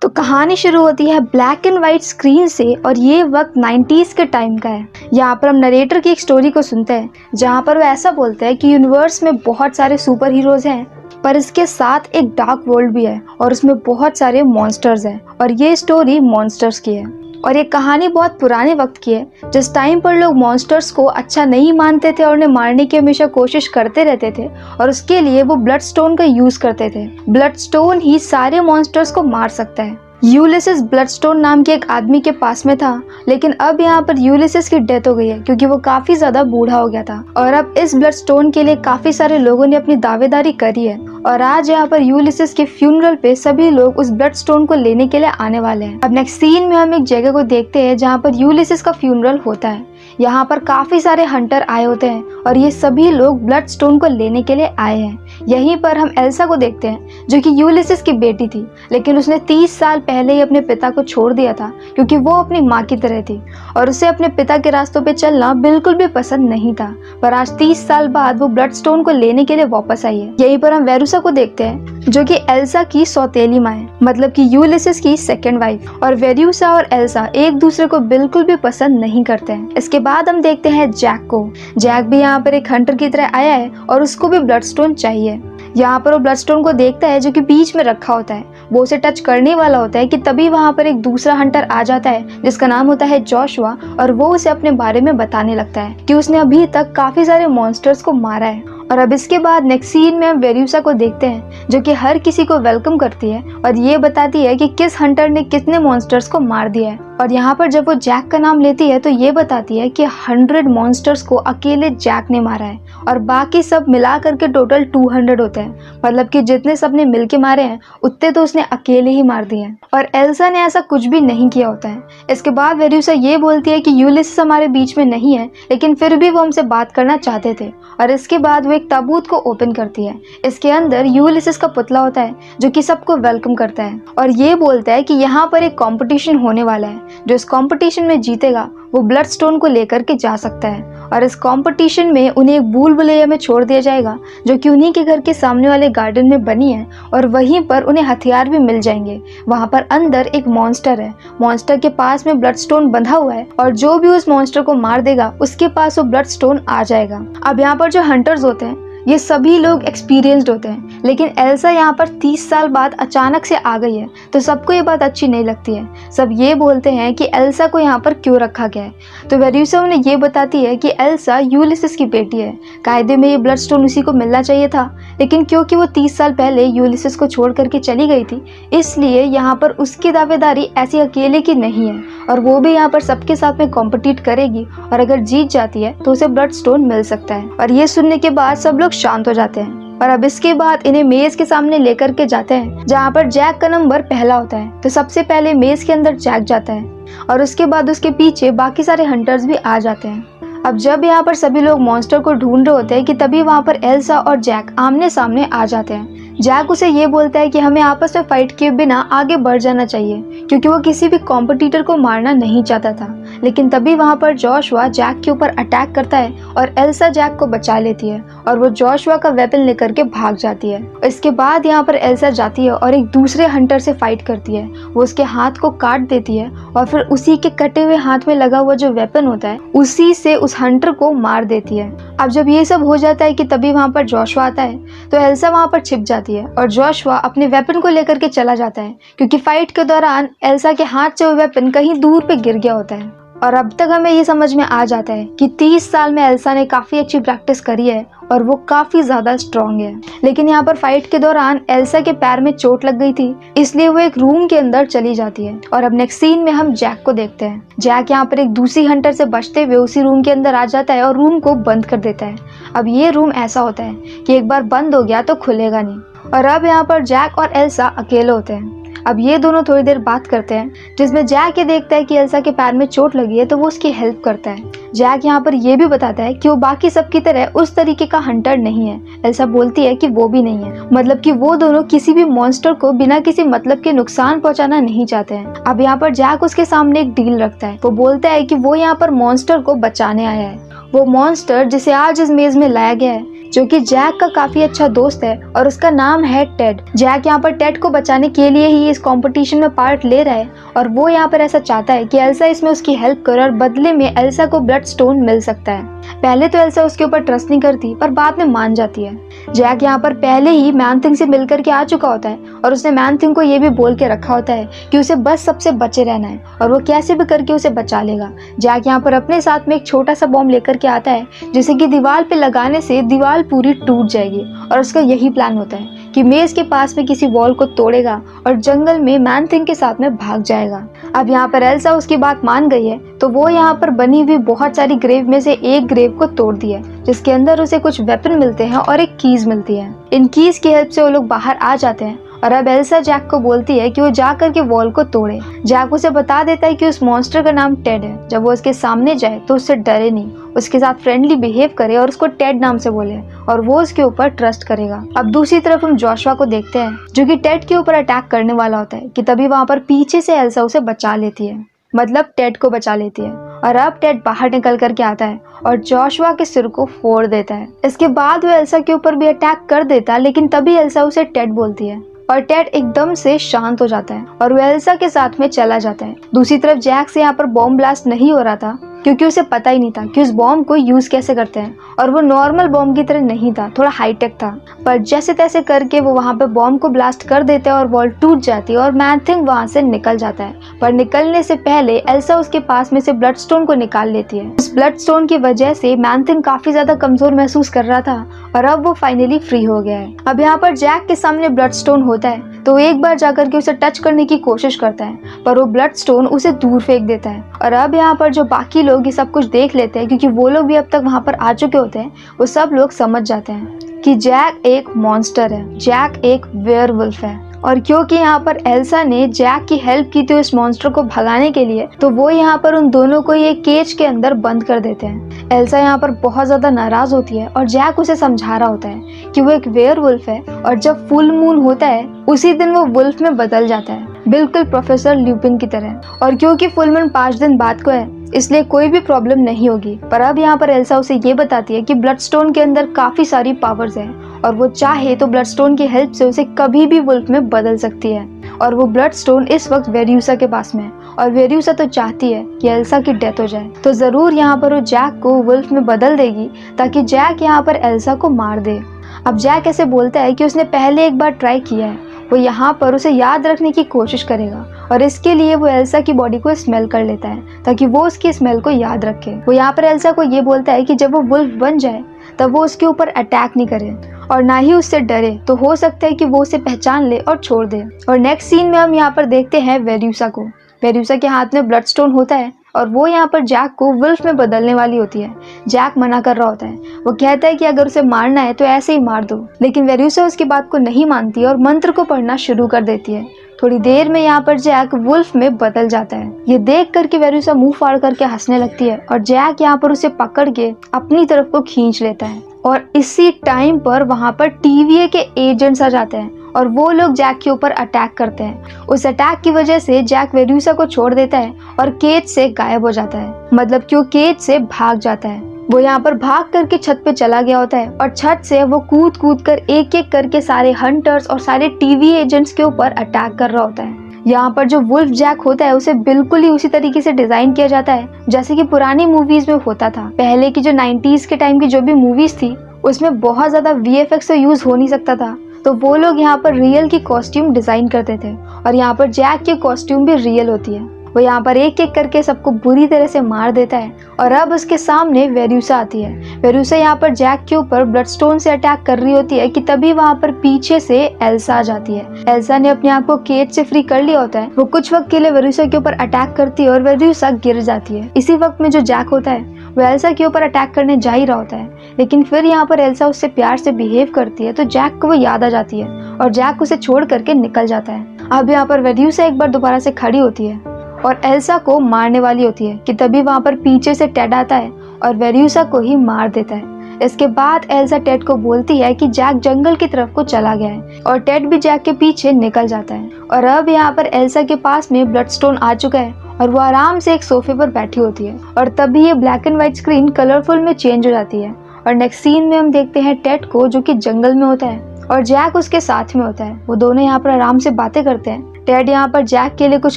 तो कहानी शुरू होती है ब्लैक एंड वाइट स्क्रीन से और ये वक्त 90s के टाइम का है। यहाँ पर हम नरेटर की एक स्टोरी को सुनते हैं जहाँ पर वो ऐसा बोलते हैं कि यूनिवर्स में बहुत सारे सुपर हीरोज हैं पर इसके साथ एक डार्क वर्ल्ड भी है और उसमें बहुत सारे मॉन्स्टर्स हैं और ये स्टोरी मॉन्स्टर्स की है। और ये कहानी बहुत पुराने वक्त की है जिस टाइम पर लोग मॉन्स्टर्स को अच्छा नहीं मानते थे और उन्हें मारने की हमेशा कोशिश करते रहते थे और उसके लिए वो ब्लड स्टोन का यूज करते थे। ब्लड स्टोन ही सारे मॉन्स्टर्स को मार सकता है। यूलिसिस ब्लडस्टोन नाम के एक आदमी के पास में था, लेकिन अब यहाँ पर यूलिसिस की डेथ हो गई है क्योंकि वो काफी ज्यादा बूढ़ा हो गया था और अब इस ब्लडस्टोन के लिए काफी सारे लोगों ने अपनी दावेदारी करी है और आज यहाँ पर यूलिसिस के फ्यूनरल पे सभी लोग उस ब्लडस्टोन को लेने के लिए आने वाले हैं। अब नेक्स्ट सीन में हम एक जगह को देखते हैं जहाँ पर यूलिसिस का फ्यूनरल होता है। यहाँ पर काफी सारे हंटर आए होते हैं और ये सभी लोग ब्लड स्टोन को लेने के लिए आए हैं। यहीं पर हम एल्सा को देखते हैं जो कि यूलिसिस की बेटी थी, लेकिन उसने 30 साल पहले ही अपने पिता को छोड़ दिया था क्योंकि वो अपनी माँ की तरह थी और उसे अपने पिता के रास्तों पे चलना बिल्कुल भी पसंद नहीं था। पर आज 30 साल बाद वो ब्लड स्टोन को लेने के लिए वापस आई है। यहीं पर हम वेरूसा को देखते हैं जो कि एल्सा की सौतेली माँ है, मतलब कि यूलिसिस की सेकंड वाइफ। और वेरूसा और एल्सा एक दूसरे को बिल्कुल भी पसंद नहीं करते हैं। इसके बाद हम देखते हैं जैक को। जैक भी यहाँ पर एक हंटर की तरह आया है और उसको भी ब्लड स्टोन चाहिए। यहाँ पर वो ब्लड स्टोन को देखता है जो कि बीच में रखा होता है। वो उसे टच करने वाला होता है कि तभी वहाँ पर एक दूसरा हंटर आ जाता है जिसका नाम होता है जोशुआ और वो उसे अपने बारे में बताने लगता है कि उसने अभी तक काफी सारे मॉन्स्टर्स को मारा है। और अब इसके बाद नेक्स्ट सीन में हम वेरूसा को देखते हैं जो कि हर किसी को वेलकम करती है और ये बताती है कि किस हंटर ने कितने मॉन्स्टर्स को मार दिया है। और यहाँ पर जब वो जैक का नाम लेती है तो ये बताती है कि 100 मॉन्स्टर्स को अकेले जैक ने मारा है और बाकी सब मिला करके टोटल 200 होते हैं, मतलब कि जितने सबने मिलके मारे हैं उतने तो उसने अकेले ही मार दिए हैं। और एल्सा ने ऐसा कुछ भी नहीं किया होता है। इसके बाद वेरूसा ये बोलती है कि यूलिसिस हमारे बीच में नहीं है, लेकिन फिर भी वो हमसे बात करना चाहते थे। और इसके बाद वो एक ताबूत को ओपन करती है। इसके अंदर यूलिसिस का पुतला होता है जो कि सबको वेलकम करता है और ये बोलता है कि यहाँ पर एक कंपटीशन होने वाला है। जो इस कंपटीशन में जीतेगा वो ब्लड स्टोन को लेकर के जा सकता है और इस कंपटीशन में उन्हें एक भूल भुलैया में छोड़ दिया जाएगा जो कि उन्हीं के घर के सामने वाले गार्डन में बनी है और वहीं पर उन्हें हथियार भी मिल जाएंगे। वहां पर अंदर एक मॉन्स्टर है। मॉन्स्टर के पास में ब्लड स्टोन बंधा हुआ है और जो भी उस मॉन्स्टर को मार देगा उसके पास वो ब्लड स्टोन आ जाएगा। अब यहाँ पर जो हंटर्स होते हैं ये सभी लोग एक्सपीरियंस्ड होते हैं, लेकिन एल्सा यहाँ पर 30 साल बाद अचानक से आ गई है तो सबको ये बात अच्छी नहीं लगती है। सब ये बोलते हैं कि एल्सा को यहाँ पर क्यों रखा गया है। तो वेरूसा उन्हें ये बताती है कि एल्सा यूलिसिस की बेटी है, कायदे में ये ब्लड स्टोन उसी को मिलना चाहिए था, लेकिन क्योंकि वो 30 साल पहले यूलिसिस को छोड़ करके चली गई थी इसलिए यहाँ पर उसकी दावेदारी ऐसी अकेले की नहीं है और वो भी यहाँ पर सबके साथ में कॉम्पिटिट करेगी और अगर जीत जाती है तो उसे ब्लड स्टोन मिल सकता है। और ये सुनने के बाद सब लोग शांत हो जाते हैं और अब इसके बाद इन्हें मेज के सामने लेकर के जाते हैं जहाँ पर जैक का नंबर पहला होता है। तो सबसे पहले मेज के अंदर जैक जाता है और उसके बाद उसके पीछे बाकी सारे हंटर्स भी आ जाते हैं। अब जब यहाँ पर सभी लोग मॉन्स्टर को ढूंढ रहे होते हैं कि तभी वहाँ पर एल्सा और जैक आमने सामने आ जाते हैं। जैक उसे ये बोलता है कि हमें आपस में फाइट किए बिना आगे बढ़ जाना चाहिए क्योंकि वो किसी भी कॉम्पिटिटर को मारना नहीं चाहता था। लेकिन तभी वहाँ पर जोशुआ जैक के ऊपर अटैक करता है और एल्सा जैक को बचा लेती है और वो जोशुआ का वेपन लेकर के भाग जाती है। इसके बाद यहाँ पर एल्सा जाती है और एक दूसरे हंटर से फाइट करती है। वो उसके हाथ को काट देती है और फिर उसी के कटे हुए हाथ में लगा हुआ जो वेपन होता है उसी से उस हंटर को मार देती है। अब जब ये सब हो जाता है कि तभी वहाँ पर जोशुआ आता है तो एल्सा वहाँ पर छिप जाती है और जोशुआ अपने वेपन को लेकर के चला जाता है क्योंकि फाइट के दौरान एल्सा के हाथ से वो वेपन कहीं दूर पे गिर गया होता है। और अब तक हमें ये समझ में आ जाता है कि 30 साल में एल्सा ने काफी अच्छी प्रैक्टिस करी है और वो काफी ज्यादा स्ट्रॉन्ग है। लेकिन यहाँ पर फाइट के दौरान एल्सा के पैर में चोट लग गई थी इसलिए वो एक रूम के अंदर चली जाती है। और अब नेक्स्ट सीन में हम जैक को देखते हैं। जैक यहाँ पर एक दूसरी हंटर से बचते हुए उसी रूम के अंदर आ जाता है और रूम को बंद कर देता है। अब ये रूम ऐसा होता है कि एक बार बंद हो गया तो खुलेगा नहीं। और अब यहाँ पर जैक और एल्सा अकेले होते हैं। अब ये दोनों थोड़ी देर बात करते हैं जिसमें जैक ये देखता है कि एल्सा के पैर में चोट लगी है तो वो उसकी हेल्प करता है। जैक यहाँ पर ये भी बताता है कि वो बाकी सबकी तरह उस तरीके का हंटर नहीं है। एल्सा बोलती है कि वो भी नहीं है, मतलब कि वो दोनों किसी भी मॉन्स्टर को बिना किसी मतलब के नुकसान पहुंचाना नहीं चाहते हैं। अब यहाँ पर जैक उसके सामने एक डील रखता है। वो बोलता है कि वो यहाँ पर मॉन्स्टर को बचाने आया है। वो मॉन्स्टर जिसे आज इस मेज में लाया गया है जो कि जैक का काफी अच्छा दोस्त है और उसका नाम है टेड। जैक यहाँ पर टेड को बचाने के लिए ही इस कंपटीशन में पार्ट ले रहा है और वो यहाँ पर ऐसा चाहता है कि एल्सा इसमें उसकी हेल्प करे और बदले में एल्सा को ब्लड स्टोन मिल सकता है। पहले तो एल्सा उसके ऊपर ट्रस्ट नहीं करती पर बाद में मान जाती है। जैक यहाँ पर पहले ही मैन थिंग से मिलकर के आ चुका होता है और उसने मैन थिंग को ये भी बोल के रखा होता है कि उसे बस सबसे बचे रहना है और वो कैसे भी करके उसे बचा लेगा। जैक यहाँ पर अपने साथ में एक छोटा सा बॉम्ब लेकर के आता है जिसे कि दीवार पे लगाने से दीवार पूरी टूट जाएगी और उसका यही प्लान होता है कि मेज के पास में किसी वॉल को तोड़ेगा और जंगल में मैन थिंग के साथ में भाग जाएगा। अब यहाँ पर एल्सा उसकी बात मान गई है तो वो यहाँ पर बनी हुई बहुत सारी ग्रेव में से एक ग्रेव को तोड़ दिया जिसके अंदर उसे कुछ वेपन मिलते हैं और एक कीज मिलती है। इन कीज की हेल्प से वो लोग बाहर आ जाते हैं और अब एल्सा जैक को बोलती है कि वो जा करके वॉल को तोड़े। जैक उसे बता देता है कि उस मॉन्स्टर का नाम टेड है। जब वो उसके सामने जाए तो उससे डरे नहीं, उसके साथ फ्रेंडली बिहेव करे और उसको टेड नाम से बोले और वो उसके ऊपर ट्रस्ट करेगा। अब दूसरी तरफ हम जोशुआ को देखते हैं जो कि टेड के ऊपर अटैक करने वाला होता है कि तभी वहाँ पर पीछे से एल्सा उसे बचा लेती है, मतलब टेड को बचा लेती है। और अब टेड बाहर निकल करके आता है और जोशुआ के सिर को फोड़ देता है। इसके बाद वो एल्सा के ऊपर भी अटैक कर देता है लेकिन तभी एल्सा उसे टेड बोलती है और टेड एकदम से शांत हो जाता है और वो एल्सा के साथ में चला जाता है। दूसरी तरफ जैक से यहाँ पर बॉम्ब ब्लास्ट नहीं हो रहा था क्योंकि उसे पता ही नहीं था कि उस बॉम्ब को यूज कैसे करते हैं और वो नॉर्मल बॉम्ब की तरह नहीं था, थोड़ा हाईटेक था। पर जैसे तैसे करके वो वहाँ पे बॉम्ब को ब्लास्ट कर देते हैं और वॉल टूट जाती है और मैन थिंग वहाँ से निकल जाता है। पर निकलने से पहले एल्सा उसके पास में से ब्लड स्टोन को निकाल लेती है। उस ब्लड स्टोन की वजह से मैन थिंग काफी ज्यादा कमजोर महसूस कर रहा था और अब वो फाइनली फ्री हो गया है। अब यहाँ पर जैक के सामने ब्लड स्टोन होता है तो एक बार जाकर के उसे टच करने की कोशिश करता है पर वो ब्लड स्टोन उसे दूर फेंक देता है। और अब यहाँ पर जो बाकी लोग ये सब कुछ देख लेते हैं क्योंकि वो लोग भी अब तक वहाँ पर आ चुके होते हैं, वो सब लोग समझ जाते हैं कि जैक एक मॉन्स्टर है, जैक एक वेयरवुल्फ है। और क्योंकि यहाँ पर एल्सा ने जैक की हेल्प की थी उस मॉन्स्टर को भगाने के लिए तो वो यहाँ पर उन दोनों को ये केज के अंदर बंद कर देते हैं। एल्सा यहाँ पर बहुत ज्यादा नाराज होती है और जैक उसे समझा रहा होता है कि वो एक वेयरवुल्फ है और जब फुल मून होता है उसी दिन वो वुल्फ में बदल जाता है, बिल्कुल प्रोफेसर ल्यूपिन की तरह। और क्योंकि फुल मून 5 दिन बाद को है इसलिए कोई भी प्रॉब्लम नहीं होगी। पर अब यहाँ पर एल्सा उसे ये बताती है कि ब्लड स्टोन के अंदर काफी सारी पावर्स है और वो चाहे तो ब्लड स्टोन की हेल्प से उसे कभी भी वुल्फ में बदल सकती है। और वो ब्लड स्टोन इस वक्त वेरियूसा के पास में है और वेरियूसा तो चाहती है कि एल्सा की डेथ हो जाए तो जरूर यहाँ पर वो जैक को वुल्फ में बदल देगी ताकि जैक यहाँ पर एल्सा को मार दे। अब जैक ऐसे बोलता है कि उसने पहले एक बार ट्राई किया है, वो यहाँ पर उसे याद रखने की कोशिश करेगा और इसके लिए वो एल्सा की बॉडी को स्मेल कर लेता है ताकि वो उसकी स्मेल को याद रखे। वो यहाँ पर एल्सा को ये बोलता है कि जब वो वुल्फ बन जाए तब वो उसके ऊपर अटैक नहीं करे और ना ही उससे डरे, तो हो सकता है कि वो उसे पहचान ले और छोड़ दे। और नेक्स्ट सीन में हम यहाँ पर देखते हैं वेरियूसा को। वेरियूसा के हाथ में ब्लड स्टोन होता है और वो यहाँ पर जैक को वुल्फ में बदलने वाली होती है। जैक मना कर रहा होता है, वो कहता है कि अगर उसे मारना है तो ऐसे ही मार दो, लेकिन वेरियूसा उसकी बात को नहीं मानती और मंत्र को पढ़ना शुरू कर देती है। थोड़ी देर में यहाँ पर जैक वुल्फ में बदल जाता है। ये देख करके वेरियूसा मुंह फाड़ करके हंसने लगती है और जैक यहाँ पर उसे पकड़ के अपनी तरफ को खींच लेता है। और इसी टाइम पर वहाँ पर TVA के एजेंट्स आ जाते हैं और वो लोग जैक के ऊपर अटैक करते हैं। उस अटैक की वजह से जैक वेरियूसा को छोड़ देता है और केज से गायब हो जाता है, मतलब कि वो केज से भाग जाता है। वो यहाँ पर भाग करके छत पे चला गया होता है और छत से वो कूद कूद कर एक एक करके सारे हंटर्स और सारे TVA एजेंट्स के ऊपर अटैक कर रहा होता है। यहाँ पर जो वुल्फ जैक होता है उसे बिल्कुल ही उसी तरीके से डिजाइन किया जाता है जैसे कि पुरानी मूवीज में होता था। पहले की जो 90s के टाइम की जो भी मूवीज थी उसमें बहुत ज्यादा VFX तो यूज हो नहीं सकता था, तो वो लोग यहाँ पर रियल की कॉस्ट्यूम डिजाइन करते थे और यहाँ पर जैक की कॉस्ट्यूम भी रियल होती है। वो यहाँ पर एक एक करके सबको बुरी तरह से मार देता है और अब उसके सामने वेरियूसा आती है। वेरियूसा यहाँ पर जैक के ऊपर ब्लड स्टोन से अटैक कर रही होती है कि तभी वहाँ पर पीछे से एल्सा आ जाती है। एल्सा ने अपने आप को केज से फ्री कर लिया होता है। वो कुछ वक्त के लिए वेरियूसा के ऊपर अटैक करती है और वेरियूसा गिर जाती है। इसी वक्त में जो जैक होता है वो एल्सा के ऊपर अटैक करने जा ही रहा होता है, लेकिन फिर यहाँ पर एल्सा उससे प्यार से बिहेव करती है तो जैक को वो याद आ जाती है और जैक उसे छोड़ करके निकल जाता है। अब यहाँ पर वेरियूसा एक बार दोबारा से खड़ी होती है और एल्सा को मारने वाली होती है कि तभी वहाँ पर पीछे से टेड आता है और वेरियूसा को ही मार देता है। इसके बाद एल्सा टेड को बोलती है कि जैक जंगल की तरफ को चला गया है और टेड भी जैक के पीछे निकल जाता है। और अब यहाँ पर एल्सा के पास में ब्लड स्टोन आ चुका है और वो आराम से एक सोफे पर बैठी होती है और तभी ये black and white screen colourful में चेंज हो जाती है और नेक्स्ट सीन में हम देखते हैं टेड को, जो कि जंगल में होता है और जैक उसके साथ में होता है। वो दोनों यहाँ पर आराम से बातें करते हैं। टेड यहाँ पर जैक के लिए कुछ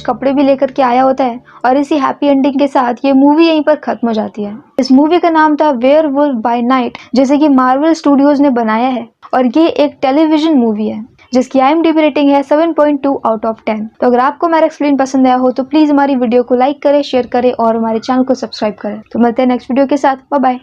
कपड़े भी लेकर के आया होता है और इसी हैप्पी एंडिंग के साथ ये मूवी यहीं पर खत्म हो जाती है। इस मूवी का नाम था वेयरवुल्फ बाय नाइट, जैसे कि मार्वल स्टूडियोज ने बनाया है और ये एक टेलीविजन मूवी है जिसकी IMDb रेटिंग है 7.2 आउट ऑफ 10। तो अगर आपको मेरा एक्सप्लेन पसंद आया हो तो प्लीज हमारी वीडियो को लाइक करें, शेयर करें और हमारे चैनल को सब्सक्राइब करें। तो मिलते हैं नेक्स्ट वीडियो के साथ। Bye bye.